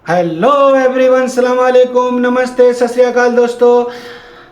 Hello everyone, सलाम वालेकुम, नमस्ते, सत श्री अकाल दोस्तों।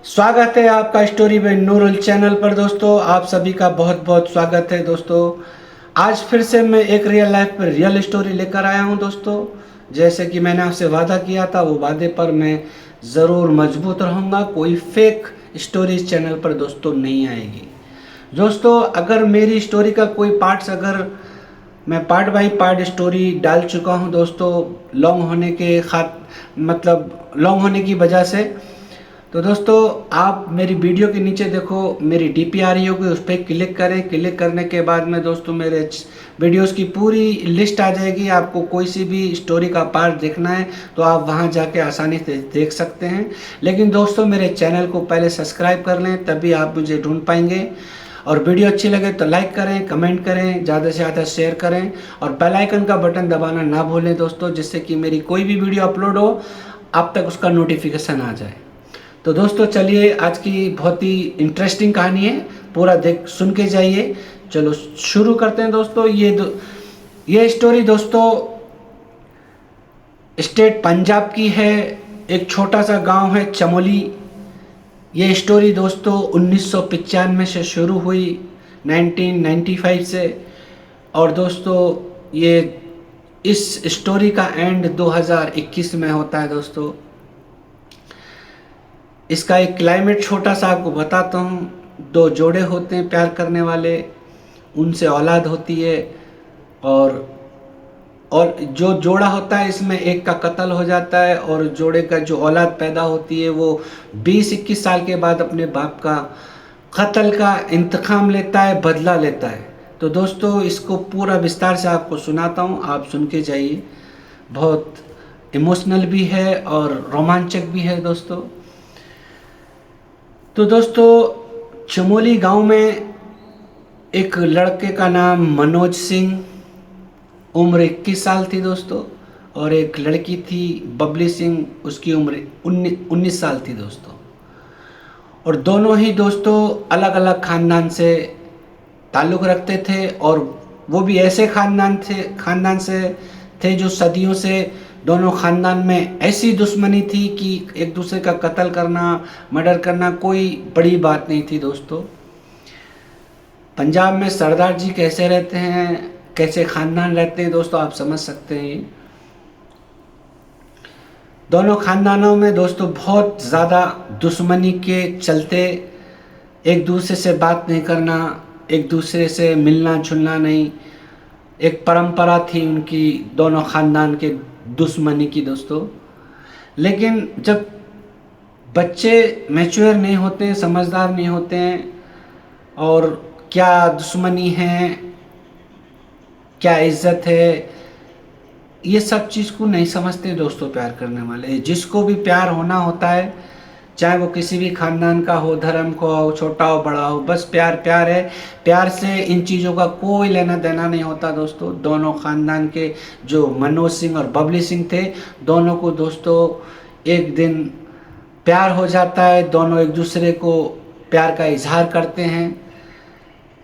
स्वागत है आपका स्टोरी बाय नूरुल चैनल पर। दोस्तों आप सभी का बहुत बहुत स्वागत है। दोस्तों आज फिर से मैं एक रियल लाइफ पर रियल स्टोरी लेकर आया हूं। दोस्तों जैसे कि मैंने आपसे वादा किया था, वो वादे पर मैं ज़रूर मजबूत रहूंगा। कोई फेक स्टोरी इस चैनल पर दोस्तों नहीं आएगी। दोस्तों अगर मेरी स्टोरी का कोई पार्ट्स, अगर मैं पार्ट बाय पार्ट स्टोरी डाल चुका हूं दोस्तों, लॉन्ग होने के लॉन्ग होने की वजह से, तो दोस्तों आप मेरी वीडियो के नीचे देखो, मेरी डीपी आ रही होगी, उस पर क्लिक करें। क्लिक करने के बाद में दोस्तों मेरे वीडियोस की पूरी लिस्ट आ जाएगी। आपको कोई सी भी स्टोरी का पार्ट देखना है तो आप वहां जाके आसानी से देख सकते हैं। लेकिन दोस्तों मेरे चैनल को पहले सब्सक्राइब कर लें, तभी आप मुझे ढूंढ पाएंगे। और वीडियो अच्छी लगे तो लाइक करें, कमेंट करें, ज़्यादा से ज़्यादा शेयर करें और बेल आइकन का बटन दबाना ना भूलें दोस्तों, जिससे कि मेरी कोई भी वीडियो अपलोड हो आप तक उसका नोटिफिकेशन आ जाए। तो दोस्तों चलिए, आज की बहुत ही इंटरेस्टिंग कहानी है, पूरा सुन के जाइए। चलो शुरू करते हैं दोस्तों। ये स्टोरी दोस्तों स्टेट पंजाब की है। एक छोटा सा गांव है चमोली। ये स्टोरी दोस्तों 1995 से शुरू हुई, 1995 से। और दोस्तों ये इस स्टोरी का एंड 2021 में होता है। दोस्तों इसका एक क्लाइमेट छोटा सा आपको बताता हूँ। दो जोड़े होते हैं प्यार करने वाले, उनसे औलाद होती है। और जो जोड़ा होता है इसमें एक का कत्ल हो जाता है, और जोड़े का जो औलाद पैदा होती है वो 20-21 साल के बाद अपने बाप का कत्ल का इंतकाम लेता है, बदला लेता है। तो दोस्तों इसको पूरा विस्तार से आपको सुनाता हूँ, आप सुन के जाइए। बहुत इमोशनल भी है और रोमांचक भी है दोस्तों। तो दोस्तों चमोली गांव में एक लड़के का नाम मनोज सिंह, उम्र 21 साल थी दोस्तों। और एक लड़की थी बबली सिंह, उसकी उम्र 19 साल थी दोस्तों। और दोनों ही दोस्तों अलग अलग खानदान से ताल्लुक़ रखते थे, और वो भी ऐसे खानदान से थे जो सदियों से दोनों खानदान में ऐसी दुश्मनी थी कि एक दूसरे का कत्ल करना, मर्डर करना कोई बड़ी बात नहीं थी दोस्तों। पंजाब में सरदार जी कैसे रहते हैं, कैसे खानदान रहते हैं दोस्तों, आप समझ सकते हैं। दोनों खानदानों में दोस्तों बहुत ज़्यादा दुश्मनी के चलते एक दूसरे से बात नहीं करना, एक दूसरे से मिलना जुलना नहीं, एक परंपरा थी उनकी दोनों खानदान के दुश्मनी की दोस्तों। लेकिन जब बच्चे मैच्योर नहीं होते हैं, समझदार नहीं होते हैं, और क्या दुश्मनी है, क्या इज्जत है, ये सब चीज़ को नहीं समझते दोस्तों प्यार करने वाले। जिसको भी प्यार होना होता है, चाहे वो किसी भी खानदान का हो, धर्म का हो, छोटा हो बड़ा हो, बस प्यार प्यार है। प्यार से इन चीज़ों का कोई लेना देना नहीं होता दोस्तों। दोनों खानदान के जो मनोज सिंह और बबली सिंह थे, दोनों को दोस्तों एक दिन प्यार हो जाता है। दोनों एक दूसरे को प्यार का इजहार करते हैं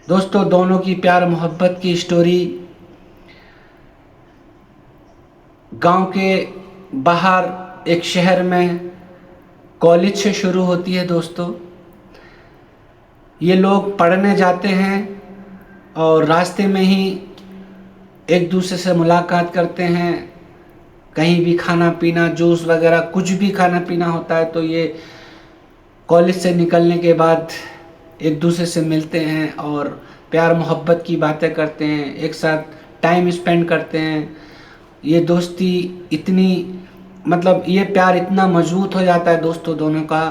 दोस्तों। दोनों की प्यार मोहब्बत की स्टोरी गांव के बाहर एक शहर में कॉलेज से शुरू होती है दोस्तों। ये लोग पढ़ने जाते हैं और रास्ते में ही एक दूसरे से मुलाकात करते हैं। कहीं भी खाना पीना, जूस वगैरह कुछ भी खाना पीना होता है तो ये कॉलेज से निकलने के बाद एक दूसरे से मिलते हैं और प्यार मोहब्बत की बातें करते हैं, एक साथ टाइम स्पेंड करते हैं। ये दोस्ती इतनी, ये प्यार इतना मजबूत हो जाता है दोस्तों दोनों का,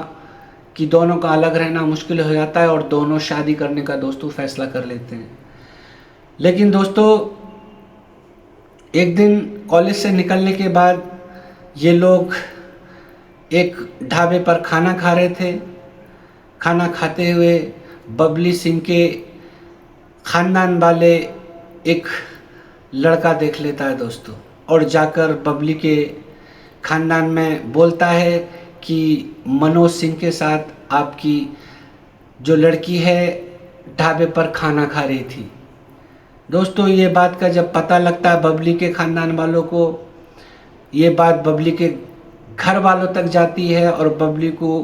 कि दोनों का अलग रहना मुश्किल हो जाता है और दोनों शादी करने का दोस्तों फैसला कर लेते हैं। लेकिन दोस्तों एक दिन कॉलेज से निकलने के बाद ये लोग एक ढाबे पर खाना खा रहे थे। खाना खाते हुए बबली सिंह के खानदान वाले एक लड़का देख लेता है दोस्तों, और जाकर बबली के खानदान में बोलता है कि मनोज सिंह के साथ आपकी जो लड़की है ढाबे पर खाना खा रही थी। दोस्तों ये बात का जब पता लगता है बबली के खानदान वालों को, ये बात बबली के घर वालों तक जाती है और बबली को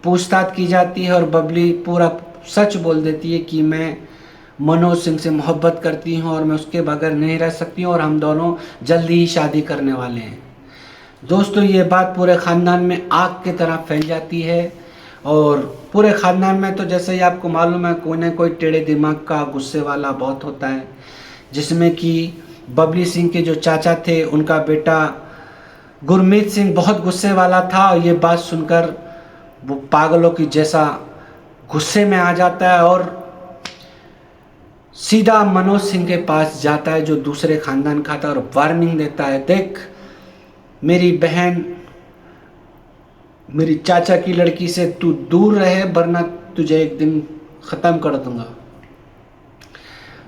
पूछताछ की जाती है और बबली पूरा सच बोल देती है कि मैं मनोज सिंह से मोहब्बत करती हूँ और मैं उसके बगैर नहीं रह सकती हूँ और हम दोनों जल्दी ही शादी करने वाले हैं। दोस्तों ये बात पूरे ख़ानदान में आग की तरह फैल जाती है और पूरे ख़ानदान में तो जैसे ही आपको मालूम है कोई ना कोई टेढ़े दिमाग का गुस्से वाला बहुत होता है, जिसमें कि बबली सिंह के जो चाचा थे उनका बेटा गुरमीत सिंह बहुत गुस्से वाला था और ये बात सुनकर वो पागलों की जैसा गुस्से में आ जाता है और सीधा मनोज सिंह के पास जाता है जो दूसरे ख़ानदान का था और वार्निंग देता है, देख मेरी बहन मेरी चाचा की लड़की से तू दूर रहे वरना तुझे एक दिन ख़त्म कर दूंगा।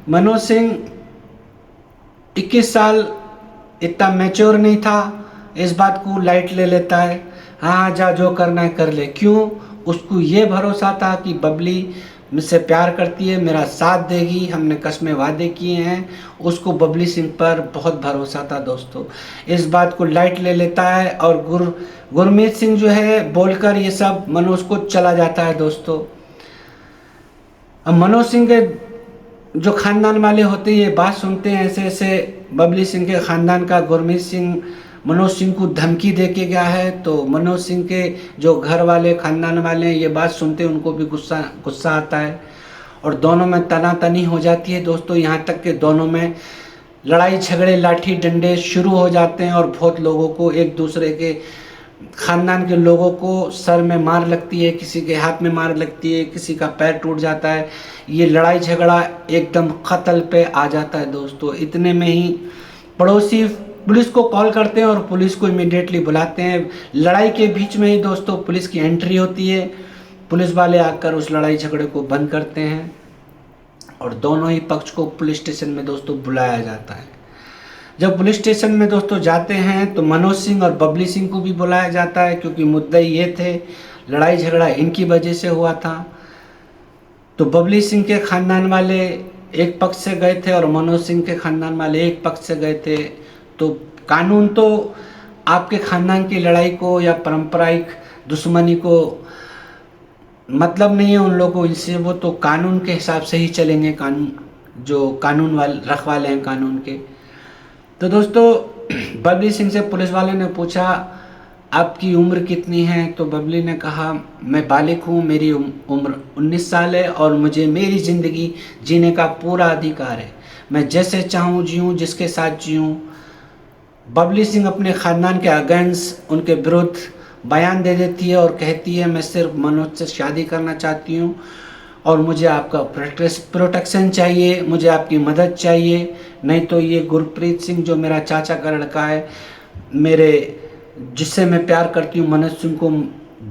मनोज सिंह 21 साल इतना मैच्योर नहीं था, इस बात को लाइट ले लेता है, हाँ जा जो करना है कर ले। क्यों? उसको ये भरोसा था कि बबली मुझसे प्यार करती है, मेरा साथ देगी, हमने कस्में वादे किए हैं। उसको बबली सिंह पर बहुत भरोसा था दोस्तों, इस बात को लाइट ले लेता है और गुरमीत सिंह जो है बोलकर ये सब मनोज को चला जाता है दोस्तों। अब मनोज सिंह के जो ख़ानदान वाले होते हैं ये बात सुनते हैं, ऐसे ऐसे बबली सिंह के ख़ानदान का गुरमीत सिंह मनोज सिंह को धमकी दे के गया है, तो मनोज सिंह के जो घर वाले ख़ानदान वाले हैं ये बात सुनते हैं, उनको भी गुस्सा आता है और दोनों में तनातनी हो जाती है दोस्तों। यहाँ तक कि दोनों में लड़ाई झगड़े लाठी डंडे शुरू हो जाते हैं और बहुत लोगों को एक दूसरे के ख़ानदान के लोगों को सर में मार लगती है, किसी के हाथ में मार लगती है, किसी का पैर टूट जाता है। ये लड़ाई झगड़ा एकदम कत्ल पे आ जाता है दोस्तों। इतने में ही पड़ोसी पुलिस को कॉल करते हैं और पुलिस को इमीडिएटली बुलाते हैं। लड़ाई के बीच में ही दोस्तों पुलिस की एंट्री होती है, पुलिस वाले आकर उस लड़ाई झगड़े को बंद करते हैं और दोनों ही पक्ष को पुलिस स्टेशन में दोस्तों बुलाया जाता है। जब पुलिस स्टेशन में दोस्तों जाते हैं तो मनोज सिंह और बबली सिंह को भी बुलाया जाता है, क्योंकि मुद्दे ये थे, लड़ाई झगड़ा इनकी वजह से हुआ था। तो बबली सिंह के ख़ानदान वाले एक पक्ष से गए थे और मनोज सिंह के ख़ानदान वाले एक पक्ष से गए थे। तो कानून तो आपके ख़ानदान की लड़ाई को या पारंपरिक दुश्मनी को मतलब नहीं है उन लोगों को, इनसे वो तो कानून के हिसाब से ही चलेंगे, कानून जो कानून वाले रखवाले हैं कानून के। तो दोस्तों बबली सिंह से पुलिस वाले ने पूछा आपकी उम्र कितनी है, तो बबली ने कहा मैं बालिग हूँ, मेरी उम्र 19 साल है और मुझे मेरी ज़िंदगी जीने का पूरा अधिकार है, मैं जैसे चाहूँ जीऊँ, जिसके साथ जीऊँ। बबली सिंह अपने ख़ानदान के अगेंस्ट उनके विरुद्ध बयान दे देती है और कहती है मैं सिर्फ मनोज से शादी करना चाहती हूँ और मुझे आपका प्रोटेक्शन चाहिए, मुझे आपकी मदद चाहिए, नहीं तो ये गुरप्रीत सिंह जो मेरा चाचा का लड़का है, मेरे जिससे मैं प्यार करती हूँ मनोज सिंह को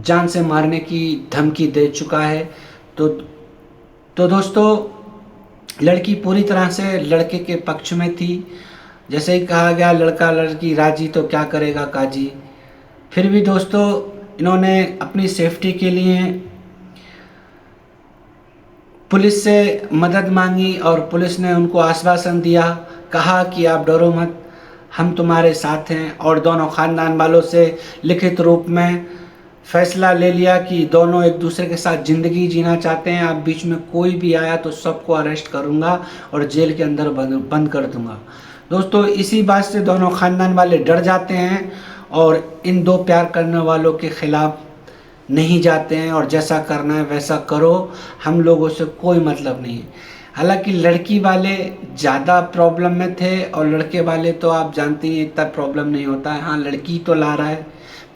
जान से मारने की धमकी दे चुका है। तो दोस्तों लड़की पूरी तरह से लड़के के पक्ष में थी। जैसे ही कहा गया लड़का लड़की राजी तो क्या करेगा काजी। फिर भी दोस्तों इन्होंने अपनी सेफ्टी के लिए पुलिस से मदद मांगी और पुलिस ने उनको आश्वासन दिया, कहा कि आप डरो मत, हम तुम्हारे साथ हैं। और दोनों ख़ानदान वालों से लिखित रूप में फैसला ले लिया कि दोनों एक दूसरे के साथ ज़िंदगी जीना चाहते हैं। अब बीच में कोई भी आया तो सबको अरेस्ट करूंगा और जेल के अंदर बंद कर दूंगा। दोस्तों इसी बात से दोनों ख़ानदान वाले डर जाते हैं और इन दो प्यार करने वालों के ख़िलाफ़ नहीं जाते हैं और जैसा करना है वैसा करो, हम लोगों से कोई मतलब नहीं है। हालांकि लड़की वाले ज़्यादा प्रॉब्लम में थे और लड़के वाले तो आप जानते हैं इतना प्रॉब्लम नहीं होता है। हाँ लड़की तो ला रहा है,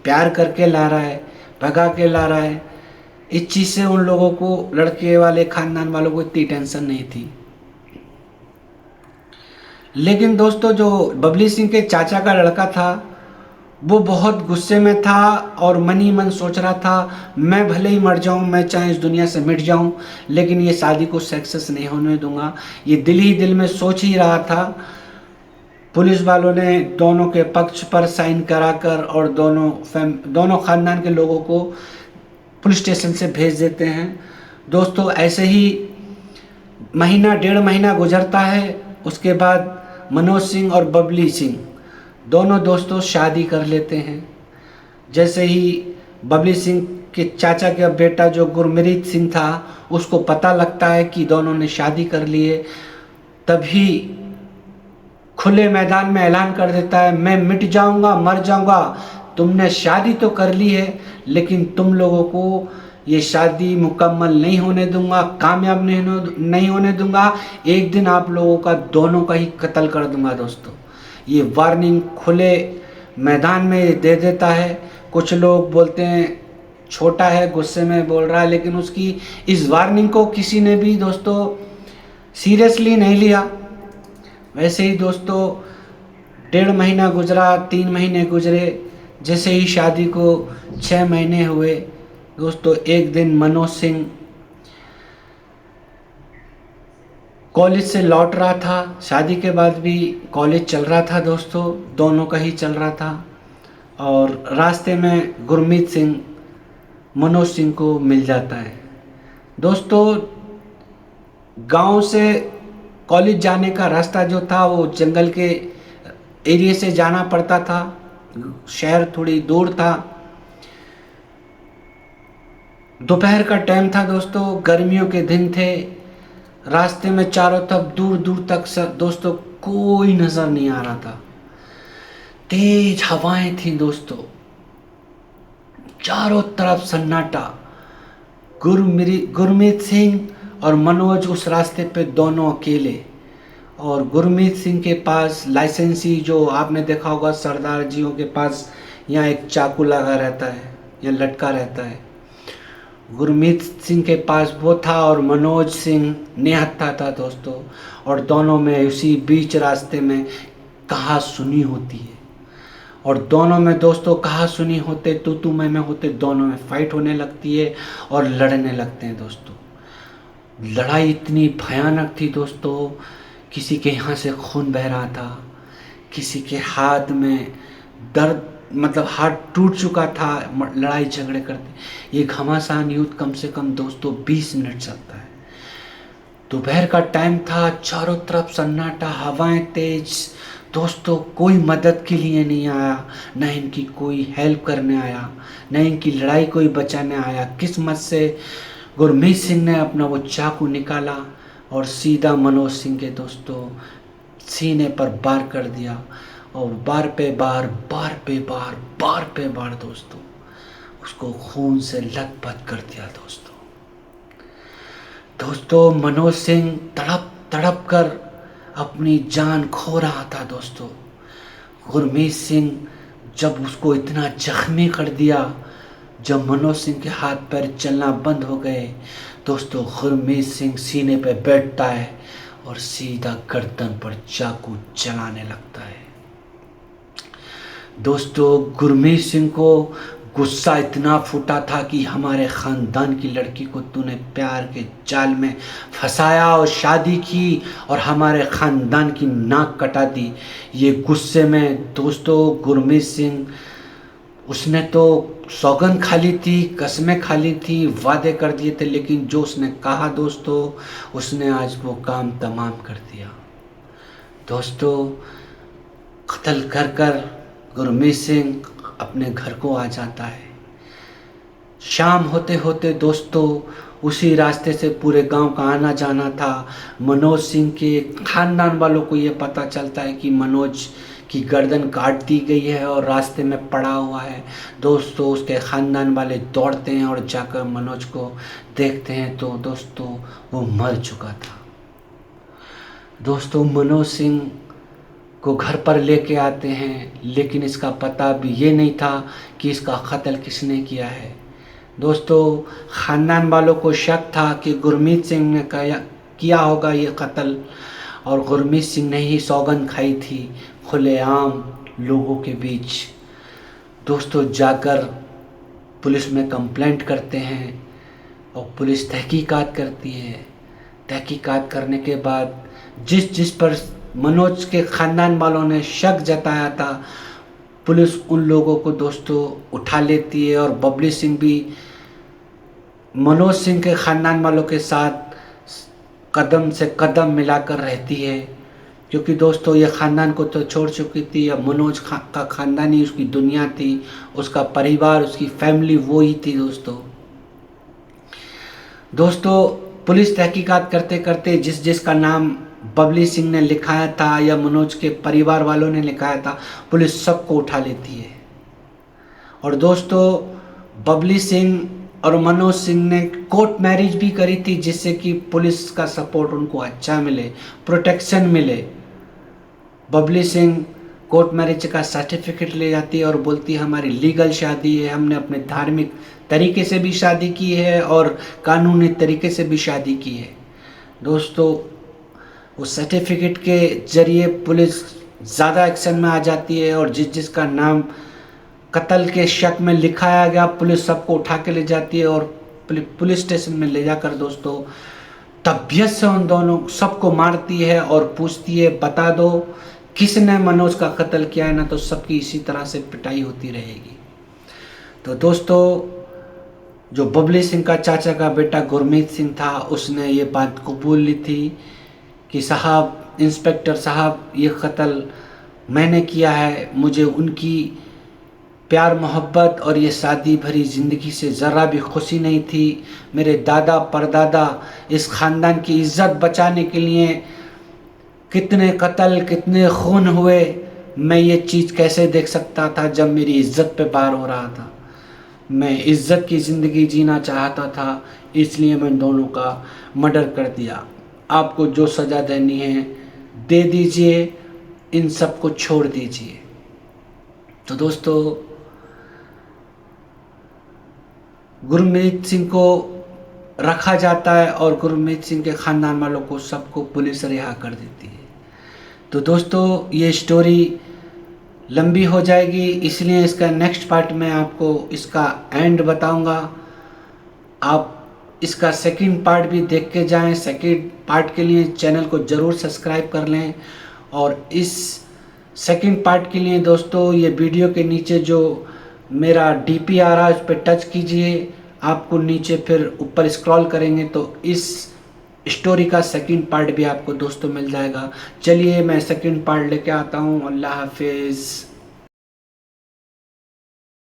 प्यार करके ला रहा है, भगा के ला रहा है, इस चीज़ से उन लोगों को लड़के वाले ख़ानदान वालों को इतनी टेंशन नहीं थी। लेकिन दोस्तों जो बबली सिंह के चाचा का लड़का था वो बहुत गुस्से में था और मन ही मन सोच रहा था मैं भले ही मर जाऊं, मैं चाहे इस दुनिया से मिट जाऊं, लेकिन ये शादी को सक्सेस नहीं होने दूंगा। ये दिल ही दिल में सोच ही रहा था। पुलिस वालों ने दोनों के पक्ष पर साइन कराकर और दोनों ख़ानदान के लोगों को पुलिस स्टेशन से भेज देते हैं। दोस्तों ऐसे ही महीना 1.5 महीना गुजरता है। उसके बाद मनोज सिंह और बबली सिंह दोनों दोस्तों शादी कर लेते हैं। जैसे ही बबली सिंह के चाचा का बेटा जो गुरमीत सिंह था उसको पता लगता है कि दोनों ने शादी कर लिए, तभी खुले मैदान में ऐलान कर देता है, मैं मिट जाऊंगा, मर जाऊंगा, तुमने शादी तो कर ली है लेकिन तुम लोगों को ये शादी मुकम्मल नहीं होने दूंगा, कामयाब नहीं होने दूंगा, एक दिन आप लोगों का दोनों का ही कत्ल कर दूंगा। दोस्तों ये वार्निंग खुले मैदान में दे देता है। कुछ लोग बोलते हैं छोटा है, गुस्से में बोल रहा है, लेकिन उसकी इस वार्निंग को किसी ने भी दोस्तों सीरियसली नहीं लिया। वैसे ही दोस्तों 1.5 महीना गुजरा, 3 महीने गुजरे, जैसे ही शादी को 6 महीने हुए दोस्तों, एक दिन मनोज सिंह कॉलेज से लौट रहा था। शादी के बाद भी कॉलेज चल रहा था दोस्तों, दोनों का ही चल रहा था, और रास्ते में गुरमीत सिंह मनोज सिंह को मिल जाता है। दोस्तों गांव से कॉलेज जाने का रास्ता जो था वो जंगल के एरिया से जाना पड़ता था, शहर थोड़ी दूर था। दोपहर का टाइम था दोस्तों, गर्मियों के दिन थे। रास्ते में चारों तरफ दूर दूर तक दोस्तों कोई नजर नहीं आ रहा था। तेज हवाएं थी दोस्तों, चारों तरफ सन्नाटा। गुरमीत सिंह और मनोज उस रास्ते पे दोनों अकेले, और गुरमीत सिंह के पास लाइसेंसी, जो आपने देखा होगा सरदार जियों के पास यहाँ एक चाकू लगा रहता है या लटका रहता है, गुरमीत सिंह के पास वो था, और मनोज सिंह निहत्था था दोस्तों। और दोनों में उसी बीच रास्ते में कहा सुनी होती है, और दोनों में दोस्तों कहा सुनी होते, तू मैं होते, दोनों में फाइट होने लगती है और लड़ने लगते हैं दोस्तों। लड़ाई इतनी भयानक थी दोस्तों, किसी के यहाँ से खून बह रहा था, किसी के हाथ में दर्द, मतलब हाथ टूट चुका था लड़ाई झगड़े करते। ये घमासान युद्ध कम से कम दोस्तों 20 मिनट चलता है। दोपहर का टाइम था, चारों तरफ सन्नाटा, हवाएं तेज दोस्तों, कोई मदद के लिए नहीं आया, न इनकी कोई हेल्प करने आया, न इनकी लड़ाई कोई बचाने आया। किस्मत से गुरमीत सिंह ने अपना वो चाकू निकाला और सीधा मनोज सिंह के दोस्तों सीने पर वार कर दिया, और बार पे बार दोस्तों उसको खून से लथपथ कर दिया दोस्तों। मनोज सिंह तड़प तड़प कर अपनी जान खो रहा था दोस्तों। गुरमीत सिंह जब उसको इतना जख्मी कर दिया, जब मनोज सिंह के हाथ पैर चलना बंद हो गए दोस्तों, गुरमीत सिंह सीने पे बैठता है और सीधा गर्दन पर चाकू चलाने लगता है। दोस्तों गुरमीत सिंह को गुस्सा इतना फूटा था कि हमारे ख़ानदान की लड़की को तूने प्यार के जाल में फंसाया और शादी की और हमारे ख़ानदान की नाक कटा दी। ये गुस्से में दोस्तों गुरमीत सिंह, उसने तो सौगंध खा ली थी, कसमें खा ली थी, वादे कर दिए थे, लेकिन जो उसने कहा दोस्तों, उसने आज वो काम तमाम कर दिया दोस्तों। कत्ल कर कर गुरमीत सिंह अपने घर को आ जाता है। शाम होते होते दोस्तों उसी रास्ते से पूरे गांव का आना जाना था। मनोज सिंह के खानदान वालों को ये पता चलता है कि मनोज की गर्दन काट दी गई है और रास्ते में पड़ा हुआ है। दोस्तों उसके ख़ानदान वाले दौड़ते हैं और जाकर मनोज को देखते हैं तो दोस्तों वो मर चुका था। दोस्तों मनोज सिंह को घर पर लेके आते हैं, लेकिन इसका पता भी ये नहीं था कि इसका कत्ल किसने किया है। दोस्तों ख़ानदान वालों को शक था कि गुरमीत सिंह ने किया होगा ये कत्ल, और गुरमीत सिंह ने ही सौगंध खाई थी खुलेआम लोगों के बीच। दोस्तों जाकर पुलिस में कंप्लेंट करते हैं और पुलिस तहकीकात करती है। तहकीकात करने के बाद जिस पर मनोज के ख़ानदान वालों ने शक जताया था, पुलिस उन लोगों को दोस्तों उठा लेती है, और बबली सिंह भी मनोज सिंह के ख़ानदान वालों के साथ कदम से कदम मिलाकर रहती है। क्योंकि दोस्तों ये ख़ानदान को तो छोड़ चुकी थी। अब मनोज का ख़ानदान ही उसकी दुनिया थी, उसका परिवार, उसकी फैमिली वो ही थी दोस्तों पुलिस तहकीकात करते करते जिसका नाम बबली सिंह ने लिखाया था या मनोज के परिवार वालों ने लिखाया था, पुलिस सबको उठा लेती है। और दोस्तों बबली सिंह और मनोज सिंह ने कोर्ट मैरिज भी करी थी, जिससे कि पुलिस का सपोर्ट उनको अच्छा मिले, प्रोटेक्शन मिले। बबली सिंह कोर्ट मैरिज का सर्टिफिकेट ले जाती है और बोलती है हमारी लीगल शादी है, हमने अपने धार्मिक तरीके से भी शादी की है और कानूनी तरीके से भी शादी की है। दोस्तों उस सर्टिफिकेट के जरिए पुलिस ज़्यादा एक्शन में आ जाती है और जिसका नाम कत्ल के शक में लिखाया गया, पुलिस सबको उठा के ले जाती है और पुलिस स्टेशन में ले जाकर दोस्तों तबीयत से उन दोनों सबको मारती है और पूछती है बता दो किसने मनोज का कत्ल किया है, ना तो सबकी इसी तरह से पिटाई होती रहेगी। तो दोस्तों जो बबली सिंह का चाचा का बेटा गुरमीत सिंह था, उसने ये बात कबूल ली थी कि साहब, इंस्पेक्टर साहब, ये कत्ल मैंने किया है, मुझे उनकी प्यार मोहब्बत और ये शादी भरी ज़िंदगी से ज़रा भी खुशी नहीं थी। मेरे दादा परदादा इस ख़ानदान की इज़्ज़त बचाने के लिए कितने कत्ल, कितने खून हुए, मैं ये चीज़ कैसे देख सकता था जब मेरी इज़्ज़त पे वार हो रहा था। मैं इज़्ज़त की ज़िंदगी जीना चाहता था, इसलिए मैं दोनों का मर्डर कर दिया। आपको जो सज़ा देनी है दे दीजिए, इन सब को छोड़ दीजिए। तो दोस्तों गुरमीत सिंह को रखा जाता है और गुरमीत सिंह के ख़ानदान वालों को सबको पुलिस रिहा कर देती है। तो दोस्तों ये स्टोरी लंबी हो जाएगी, इसलिए इसका नेक्स्ट पार्ट में आपको इसका एंड बताऊंगा। आप इसका सेकंड पार्ट भी देख के जाएं। सेकंड पार्ट के लिए चैनल को ज़रूर सब्सक्राइब कर लें और इस सेकंड पार्ट के लिए दोस्तों ये वीडियो के नीचे जो मेरा DP आ रहा है उस पर टच कीजिए। आपको नीचे फिर ऊपर स्क्रॉल करेंगे तो इस स्टोरी का सेकंड पार्ट भी आपको दोस्तों मिल जाएगा। चलिए मैं सेकंड पार्ट लेके आता हूँ। अल्लाह हाफिज़।